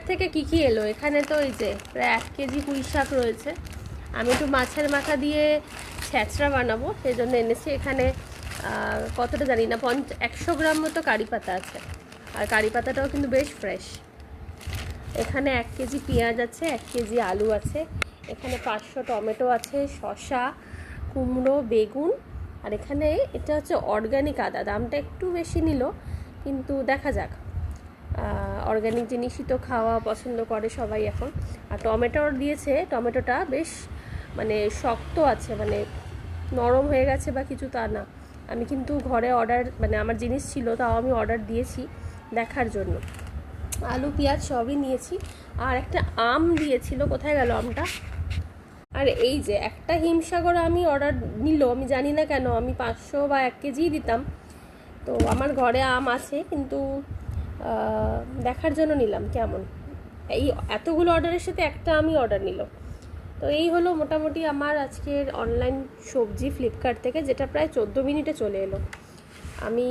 থেকে কি এলো এখানে? তো এই যে প্রায় 1 কেজি পুঁই শাক রয়েছে। আমি একটু মাছের মাথা দিয়ে ছ্যাঁচড়া বানাবো, সেই জন্য এনেছি। এখানে কতটা জানি না, 100 গ্রাম মতো কারি পাতা আছে, আর কারি পাতাটাও কিন্তু বেশ ফ্রেশ। এখানে 1 কেজি পেঁয়াজ আছে, 1 কেজি আলু আছে, এখানে 500 টমেটো আছে, শসা, কুমড়ো, বেগুন, আর এখানে এটা হচ্ছে অর্গানিক আদা। দামটা একটু বেশি নিল, কিন্তু দেখা যাক, অর্গানিক জিনিসই তো খাওয়া পছন্দ করে সবাই এখন। আর টমেটো দিয়েছে, টমেটোটা বেশ মানে শক্ত আছে, মানে নরম হয়ে গেছে বা কিছু তা না। আমি কিন্তু ঘরে অর্ডার, মানে আমার জিনিস ছিল, তাও আমি অর্ডার দিয়েছি দেখার জন্য। আলু পেঁয়াজ সবই নিয়েছি। আর একটা আম দিয়েছিল, কোথায় গেল আমটা? আর এই যে একটা হিমসাগর আমি অর্ডার নিল, আমি জানি না কেন, আমি 500 বা 1 কেজিই দিতাম। তো আমার ঘরে আম আছে, কিন্তু দেখার জন্য নিলাম কেমন। এই এতগুলো অর্ডারের সাথে একটা আমি অর্ডার নিল। তো এই হলো মোটামুটি আমার আজকের অনলাইন সবজি ফ্লিপকার্ট থেকে, যেটা প্রায় 14 মিনিটে চলে এলো। আমি